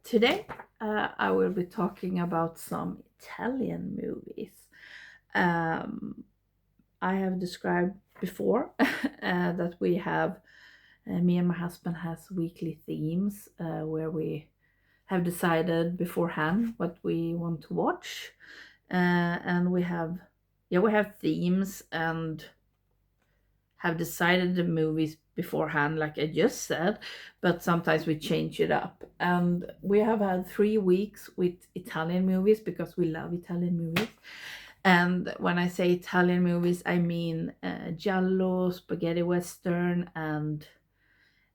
Today I will be talking about some Italian movies. Um, I have described before that we have me and my husband has weekly themes where we have decided beforehand what we want to watch, and we have themes and have decided the movies beforehand, like I just said, but sometimes we change it up. And we have had 3 weeks with Italian movies because we love Italian movies. And when I say Italian movies, I mean Giallo, spaghetti western, and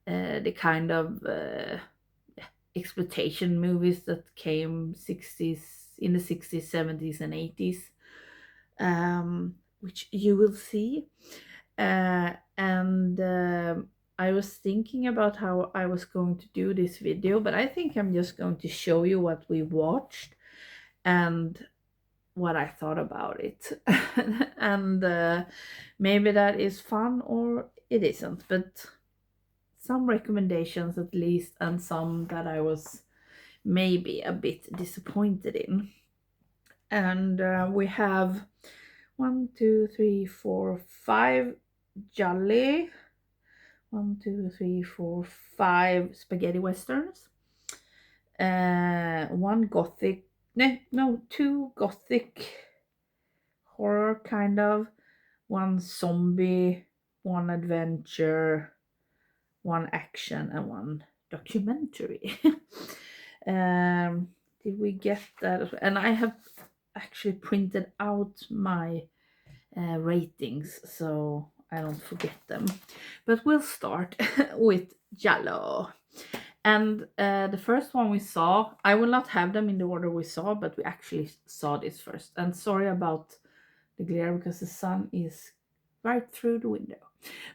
the kind of exploitation movies that came 60s in the 60s, 70s, and 80s, which you will see. And I was thinking about how I was going to do this video, but I think I'm just going to show you what we watched and what I thought about it. And maybe that is fun or it isn't, but some recommendations at least, and some that I was maybe a bit disappointed in. And we have 1, 2, 3, 4, 5 Jolly. 1, 2, 3, 4, 5 spaghetti westerns. One gothic, no, 2 gothic horror kind of. 1 zombie, 1 adventure, 1 action, and 1 documentary. Did we get that? And I have actually printed out my ratings so I don't forget them. But we'll start with Giallo. And the first one we saw, I will not have them in the order we saw, but we actually saw this first. And sorry about the glare because the sun is right through the window.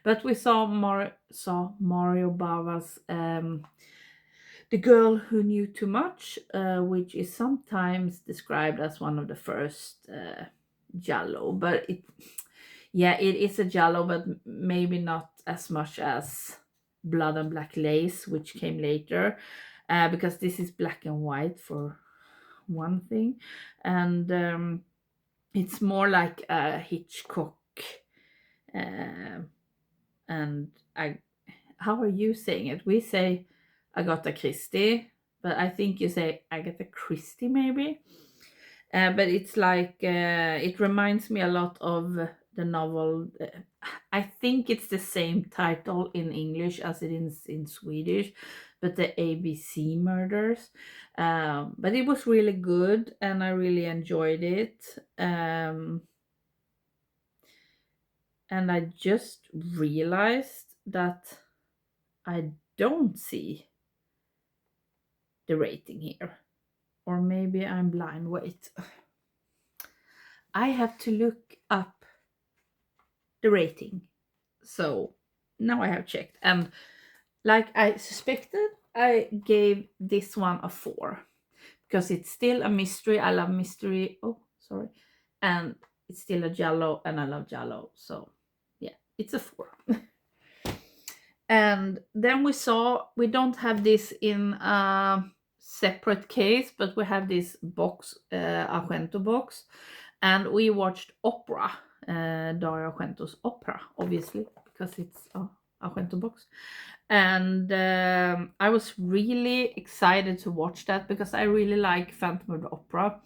But we saw Mario Bava's The Girl Who Knew Too Much, which is sometimes described as one of the first Giallo, but it is a Giallo, but maybe not as much as Blood and Black Lace, which came later, because this is black and white for one thing, and it's more like a Hitchcock. And how are you saying it? We say Agatha Christie, but I think you say Agatha Christie maybe. But it's like it reminds me a lot of the novel. I think it's the same title in English as it is in Swedish, but the ABC Murders. But it was really good, and I really enjoyed it. And I just realized that I don't see the rating here. Or maybe I'm blind. Wait. I have to look up the rating. So now I have checked. And like I suspected, I gave this one a 4. Because it's still a mystery. I love mystery. Oh, sorry. And it's still a Giallo, and I love Giallo. So yeah, it's a 4. And then we don't have this in a separate case, but we have this box, Argento box, and we watched Opera, Dario Argento's Opera, obviously, because it's Argento box. And I was really excited to watch that because I really like Phantom of the Opera,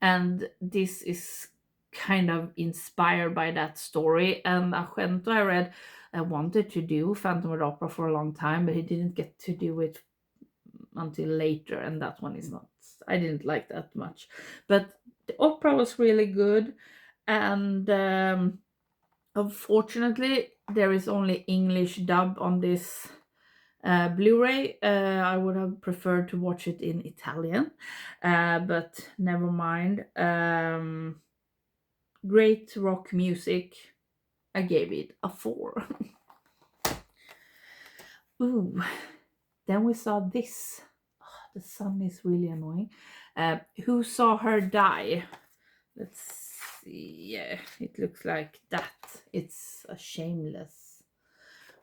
and this is kind of inspired by that story. And Argento, I read, wanted to do Phantom of the Opera for a long time, but he didn't get to do it until later, and that one is not, I didn't like that much. But the opera was really good, and unfortunately there is only English dub on this Blu-ray. I would have preferred to watch it in Italian, but never mind. Great rock music. I gave it a 4. Ooh, then we saw this. Oh, the sun is really annoying. Who Saw Her Die? Let's see. Yeah, it looks like that. It's a shameless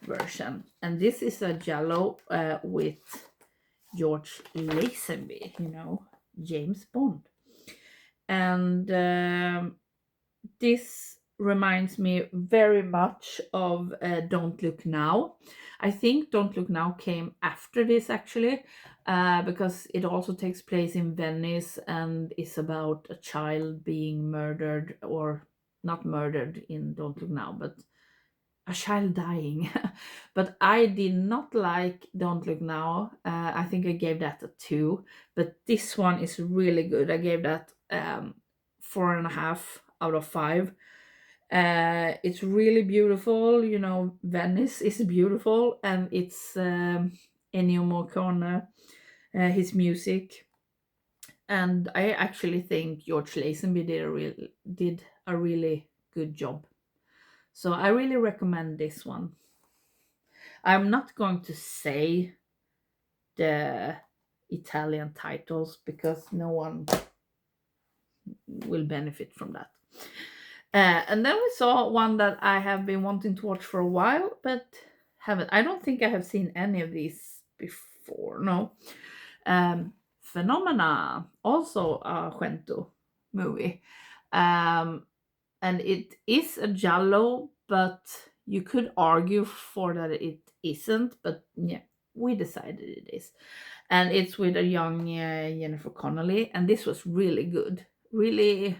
version. And this is a Giallo with George Lazenby, James Bond. And this reminds me very much of Don't Look Now. I think Don't Look Now came after this actually, because it also takes place in Venice and is about a child being murdered, or not murdered in Don't Look Now, but a child dying. But I did not like Don't Look Now. I think I gave that a 2, but this one is really good. I gave that 4.5 out of 5. It's really beautiful. Venice is beautiful, and it's Ennio Morricone, his music. And I actually think George Lazenby did a really good job. So I really recommend this one. I'm not going to say the Italian titles because no one will benefit from that. And then we saw one that I have been wanting to watch for a while, but haven't. I don't think I have seen any of these before. No. Phenomena, also a Gento movie. And it is a Giallo, but you could argue for that it isn't. But yeah, we decided it is. And it's with a young Jennifer Connelly, and this was really good. Really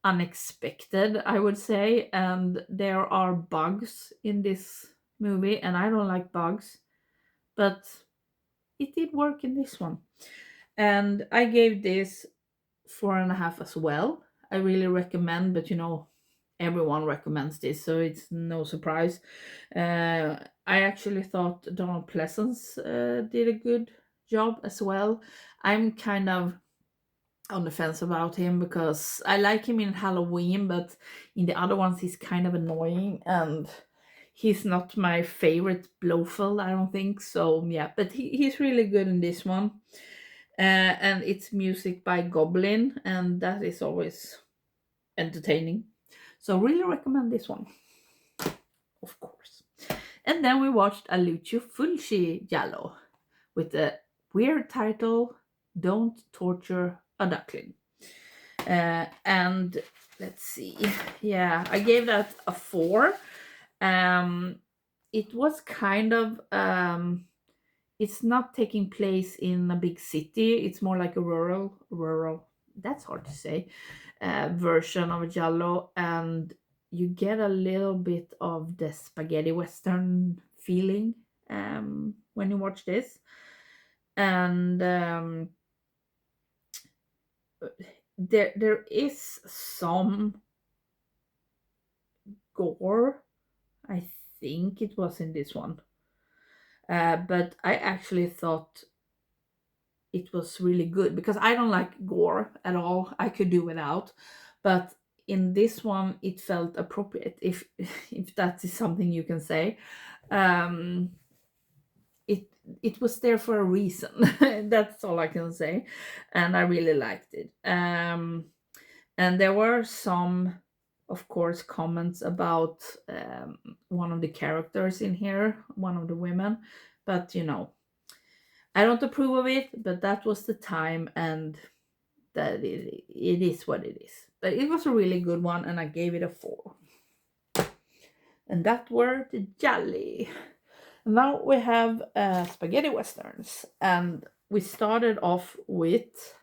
unexpected, I would say. And there are bugs in this movie, and I don't like bugs, but it did work in this one. And I gave this 4.5 as well. I really recommend, but everyone recommends this, so it's no surprise. I actually thought Donald Pleasence did a good job as well. I'm kind of on the fence about him because I like him in Halloween, but in the other ones he's kind of annoying, and he's not my favorite Blofeld, I don't think. So yeah, but he's really good in this one. And it's music by Goblin, and that is always entertaining. So really recommend this one, of course. And then we watched a Lucio Fulci Giallo with the weird title, Don't Torture a Duckling. And let's see. Yeah, I gave that a 4. It was kind of it's not taking place in a big city. It's more like a rural, that's hard to say, version of a Giallo, and you get a little bit of the spaghetti western feeling when you watch this. And there is some gore. I think it was in this one. But I actually thought it was really good because I don't like gore at all. I could do without. But in this one, it felt appropriate, if if that is something you can say. Um, it was there for a reason. That's all I can say. And I really liked it. And there were some, of course, comments about one of the characters in here, one of the women. But I don't approve of it, but that was the time, and that it is what it is. But it was a really good one, and I gave it a 4. And that were the Gialli. Now we have spaghetti westerns, and we started off with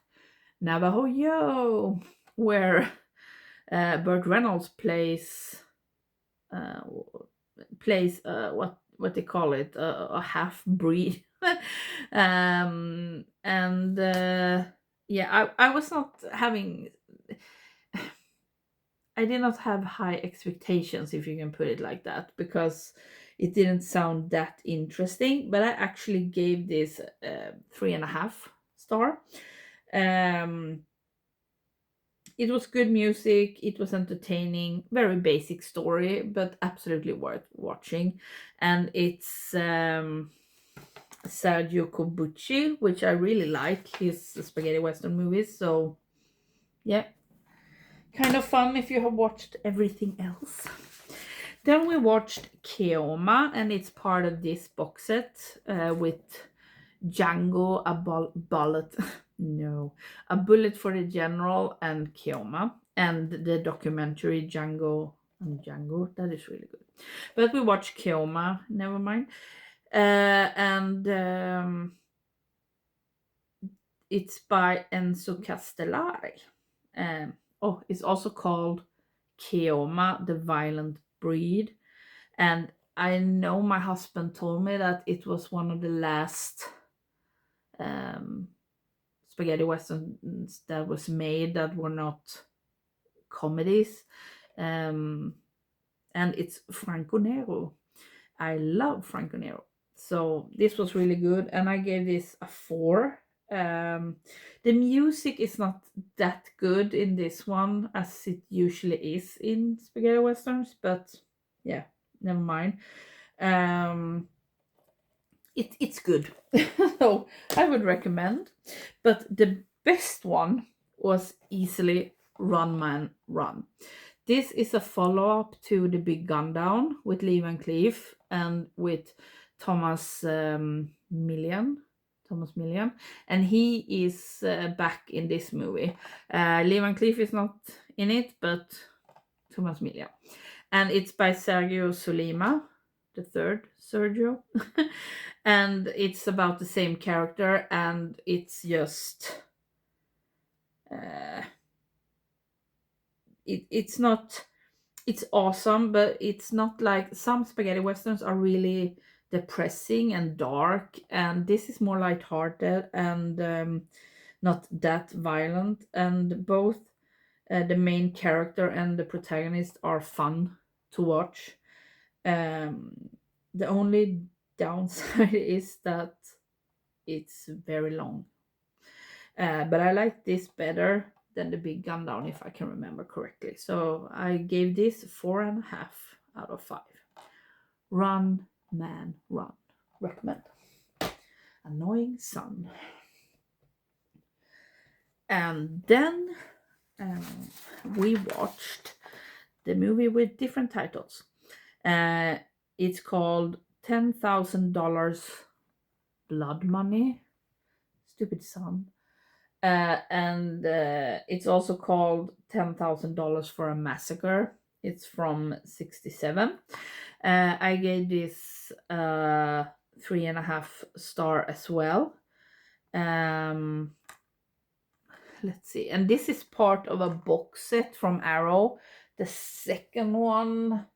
Navajo Yo, where Burt Reynolds plays what they call it, a half breed. And yeah, I was not having. I did not have high expectations, if you can put it like that, because it didn't sound that interesting. But I actually gave this 3.5 star. It was good music, it was entertaining, very basic story, but absolutely worth watching. And it's Sergio Corbucci, which I really like, his spaghetti western movies. So yeah, kind of fun if you have watched everything else. Then we watched Keoma, and it's part of this box set with Django, bullet, no, a bullet for the general, and Keoma, and the documentary Django and Django. That is really good. But we watched Keoma. Never mind. And it's by Enzo Castellari. It's also called Keoma, the Violent Breed. And I know my husband told me that it was one of the last spaghetti westerns that was made that were not comedies. And it's Franco Nero. I love Franco Nero. So this was really good, and I gave this a 4. The music is not that good in this one as it usually is in spaghetti westerns, but yeah, never mind. It's good. So I would recommend. But the best one was easily Run Man Run. This is a follow-up to The Big Gun Down with Lee Van Cleef and with Thomas Millian. And he is back in this movie. Lee Van Cleef is not in it, but Thomas Millian. And it's by Sergio Solima, the third Sergio. And it's about the same character, and it's just it's awesome, but it's not like some spaghetti westerns are really depressing and dark, and this is more lighthearted and not that violent, and both the main character and the protagonist are fun to watch. The only downside is that it's very long. But I like this better than The Big Gun Down, if I can remember correctly. So I gave this 4.5 out of 5. Run, man, run. Recommend. Annoying Son. And then we watched the movie with different titles. It's called $10,000 Blood Money. Stupid Son. And it's also called $10,000 for a Massacre. It's from 1967. I gave this 3.5 star as well. Let's see. And this is part of a box set from Arrow. The second one,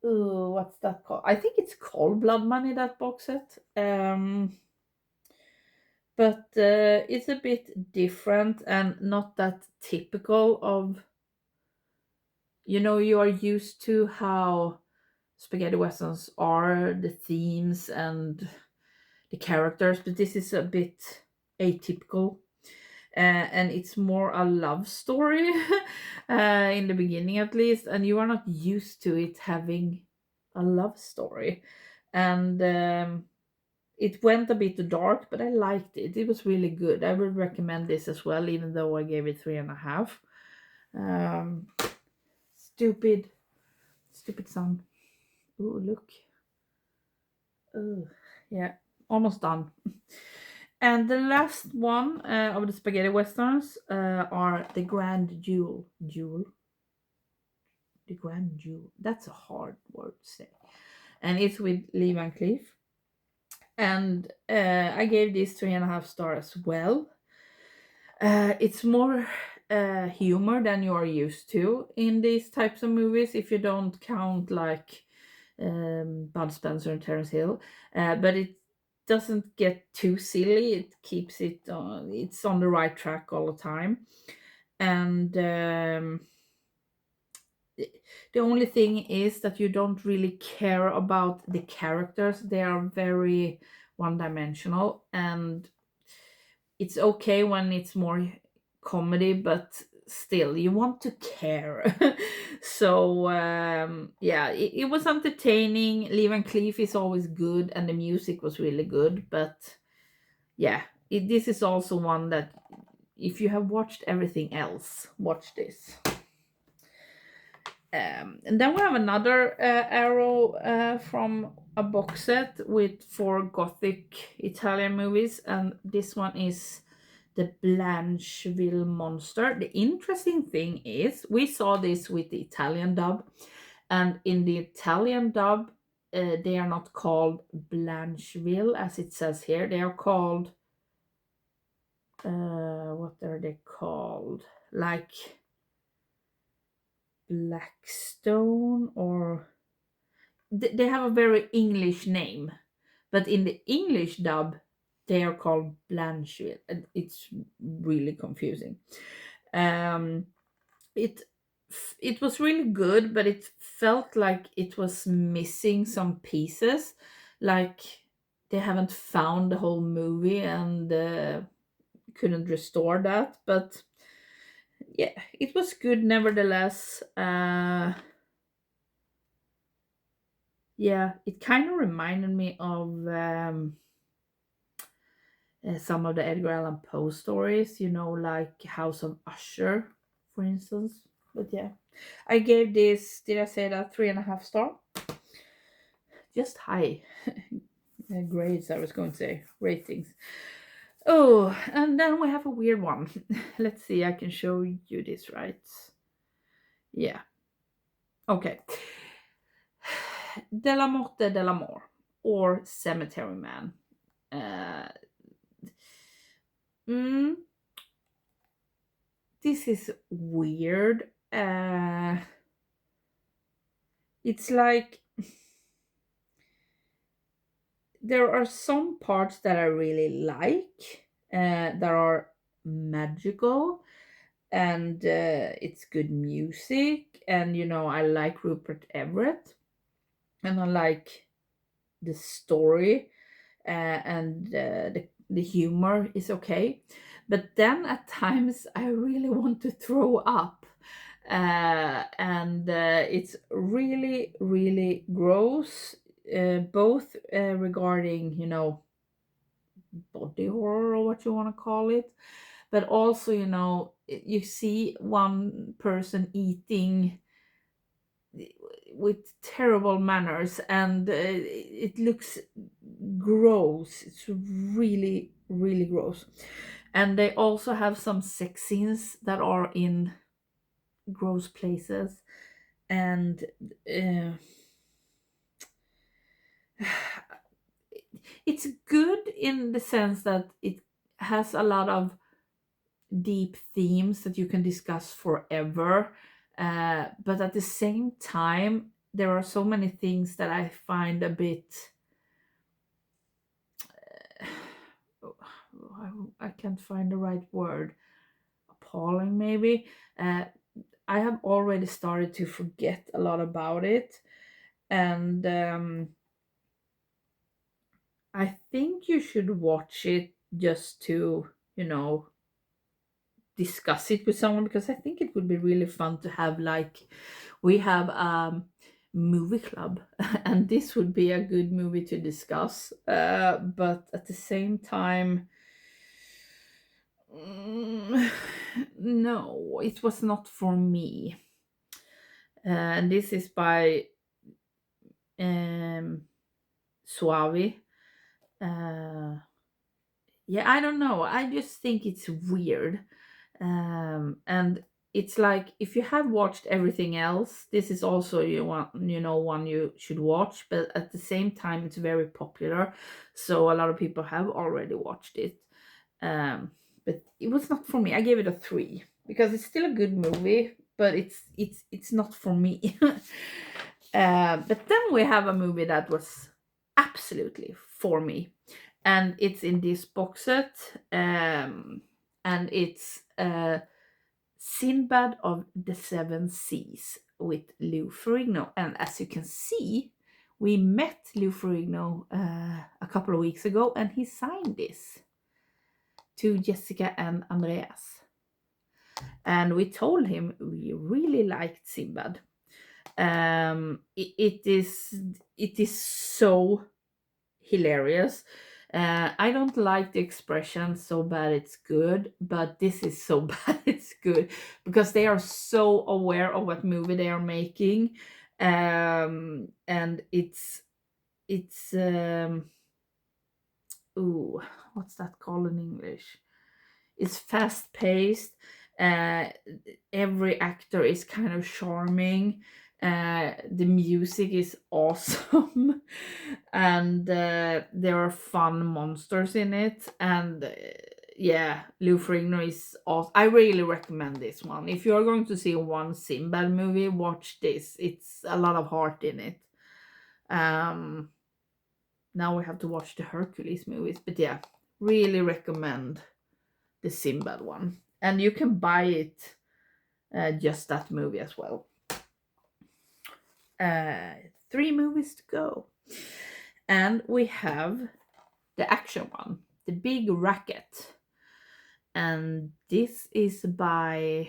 what's that called? I think it's called Blood Money, that box set. But it's a bit different and not that typical of, you are used to how spaghetti westerns are, the themes and the characters, but this is a bit atypical. And it's more a love story in the beginning, at least, and you are not used to it having a love story. And it went a bit dark, but I liked it. It was really good. I would recommend this as well, even though I gave it 3.5. Stupid Son. Oh, look. Oh, yeah, almost done. And the last one of the spaghetti westerns are The Grand Jewel. The Grand Jewel. That's a hard word to say. And it's with Lee Van Cleef. And I gave this 3.5 stars as well. It's more humor than you are used to in these types of movies, if you don't count like Bud Spencer and Terence Hill. But it doesn't get too silly. It keeps it it's on the right track all the time. And the only thing is that you don't really care about the characters. They are very one-dimensional, and it's okay when it's more comedy, but still you want to care. So yeah, it was entertaining. Lee Van Cleef is always good, and the music was really good. But yeah, this is also one that if you have watched everything else, watch this. And then we have another arrow from a box set with 4 Gothic Italian movies, and this one is the Blancheville Monster. The interesting thing is, we saw this with the Italian dub, and in the Italian dub, they are not called Blancheville as it says here. They are called, what are they called? Like Blackstone, or they have a very English name, but in the English dub, they are called Blancheville, and it's really confusing. Um, it it was really good, but it felt like it was missing some pieces, like they haven't found the whole movie and couldn't restore that. But yeah, it was good nevertheless. Yeah, it kind of reminded me of some of the Edgar Allan Poe stories, like House of Usher, for instance. But yeah, I gave this, did I say that, 3.5 star? Just high grades, I was going to say, ratings. Oh, and then we have a weird one. Let's see, I can show you this, right? Yeah. Okay. De la Morte de la Mort, or Cemetery Man. This is weird. It's like there are some parts that I really like, that are magical, and it's good music, and I like Rupert Everett, and I like the story, and the humor is okay. But then at times I really want to throw up, and it's really, really gross, both regarding, body horror, or what you want to call it, but also, you see one person eating with terrible manners, and it looks gross. It's really, really gross. And they also have some sex scenes that are in gross places, and it's good in the sense that it has a lot of deep themes that you can discuss forever, but at the same time there are so many things that I find a bit I can't find the right word, appalling maybe. I have already started to forget a lot about it, and I think you should watch it just to, discuss it with someone, because I think it would be really fun to have, like, we have movie club, and this would be a good movie to discuss, but at the same time, no, it was not for me. And this is by Suavi. Yeah, I don't know. I just think it's weird. And it's like, if you have watched everything else, this is also one you should watch. But at the same time, it's very popular, so a lot of people have already watched it. But it was not for me. I gave it a 3 because it's still a good movie, but it's not for me. But then we have a movie that was absolutely for me, and it's in this box set, and it's Sinbad of the Seven Seas with Lou Ferrigno. And as you can see, we met Lou Ferrigno a couple of weeks ago, and he signed this to Jessica and Andreas. And we told him we really liked Sinbad. It is so hilarious. I don't like the expression "so bad it's good," but this is so bad it's good because they are so aware of what movie they are making, and it's ooh, what's that called in English? It's fast paced. Uh, every actor is kind of charming. The music is awesome, and there are fun monsters in it. And yeah, Lou Ferrigno is awesome. I really recommend this one. If you are going to see one Sinbad movie, watch this. It's a lot of heart in it. Um, Now we have to watch the Hercules movies, but yeah, really recommend the Sinbad one. And you can buy it, just that movie as well. 3 movies to go. And we have the action one, The Big Racket. And this is by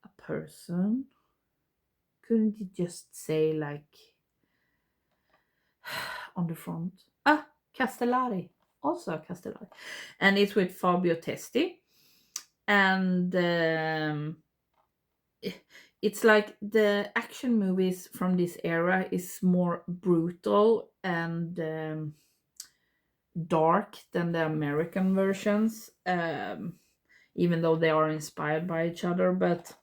a person. Couldn't you just say like on the front? Castellari. Also Castellari. And it's with Fabio Testi. And it's like the action movies from this era is more brutal and dark than the American versions, even though they are inspired by each other. But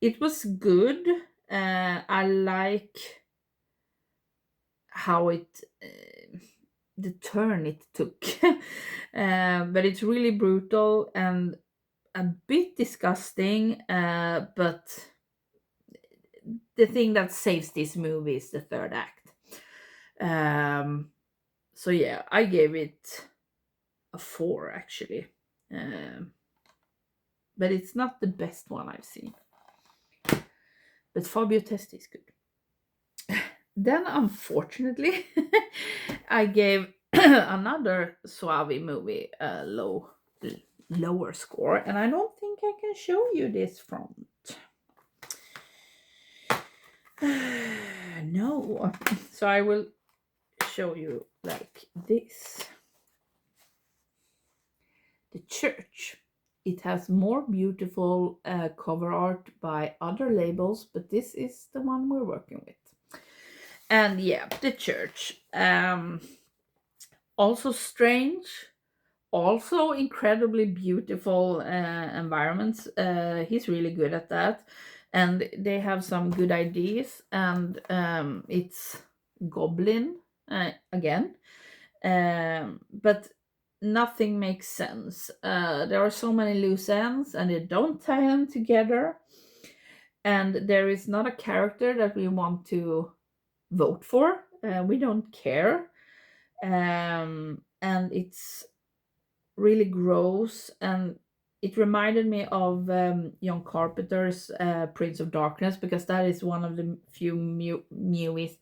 it was good. I like how it the turn it took. But it's really brutal and a bit disgusting, but the thing that saves this movie is the third act. So yeah, I gave it a 4 actually. But it's not the best one I've seen. But Fabio Testi is good. Then unfortunately, I gave another Suavi movie a lower score, and I don't think I can show you this front. No, so I will show you like this. The Church. It has more beautiful cover art by other labels, but this is the one we're working with. And yeah, The Church. Also strange, also incredibly beautiful environments. He's really good at that, and they have some good ideas. And it's Goblin again, but nothing makes sense. There are so many loose ends, and they don't tie them together. And there is not a character that we want to vote for. We don't care. And it's really gross, and it reminded me of John Carpenter's Prince of Darkness, because that is one of the few movies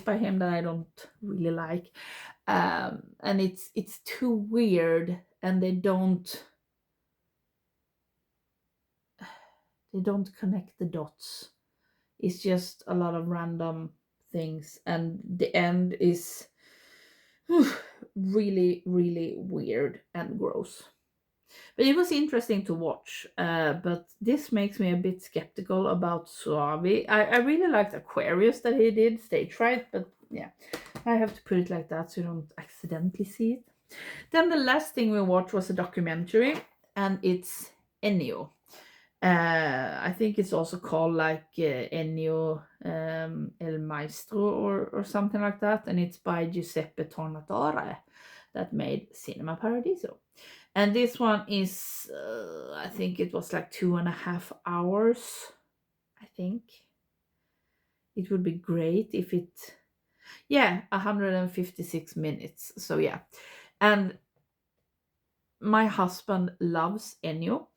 by him that I don't really like. And it's too weird, and they don't connect the dots. It's just a lot of random things, and the end is really, really weird and gross. But it was interesting to watch. But this makes me a bit skeptical about Suavi. I really liked Aquarius that he did, stage right, but yeah, I have to put it like that so you don't accidentally see it. Then the last thing we watched was a documentary, and it's Ennio. I think it's also called like Ennio El Maestro or something like that, and it's by Giuseppe Tornatore that made Cinema Paradiso. And this one is, I think it was like 2.5 hours. I think it would be great if it, 156 minutes. So yeah, and my husband loves Ennio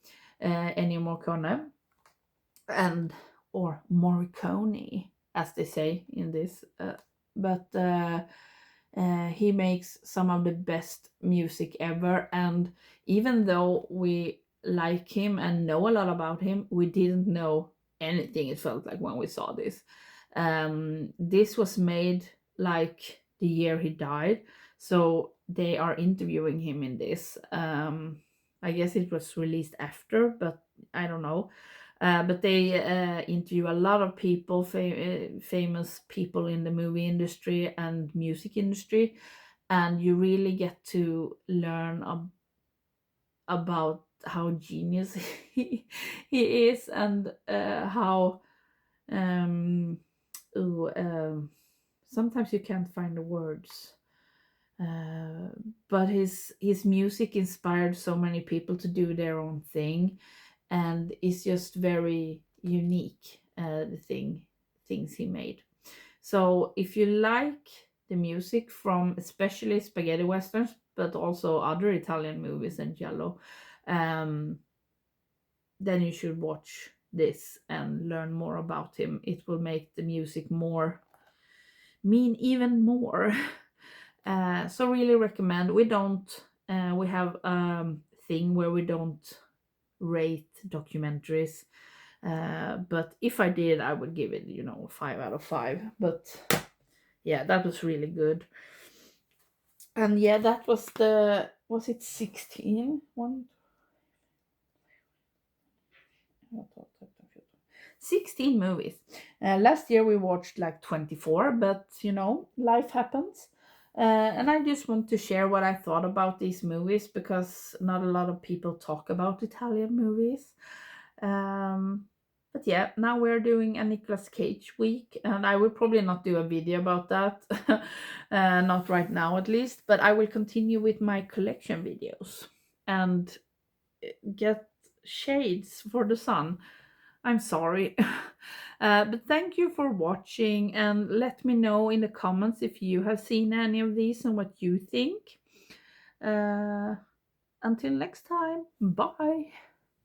Morricone, and or Morricone, as they say in this. But he makes some of the best music ever, and even though we like him and know a lot about him, we didn't know anything, it felt like, when we saw this. This was made like the year he died. So they are interviewing him in this. I guess it was released after, but I don't know. But they interview a lot of people, famous people in the movie industry and music industry, and you really get to learn about how genius he is, and how um, ooh, sometimes you can't find the words. But his music inspired so many people to do their own thing, and it's just very unique. Things he made. So if you like the music from especially spaghetti westerns, but also other Italian movies and Giallo, um, then you should watch this and learn more about him. It will make the music mean even more. So really recommend. We have thing where we don't rate documentaries. But if I did, I would give it, 5 out of 5. But yeah, that was really good. And yeah, that was was it 16? 16 movies. Last year we watched like 24, but life happens. And I just want to share what I thought about these movies, because not a lot of people talk about Italian movies. But yeah, now we're doing a Nicolas Cage week, and I will probably not do a video about that. Not right now at least, but I will continue with my collection videos and get shades for the sun. I'm sorry. But thank you for watching, and let me know in the comments if you have seen any of these and what you think. Until next time, bye.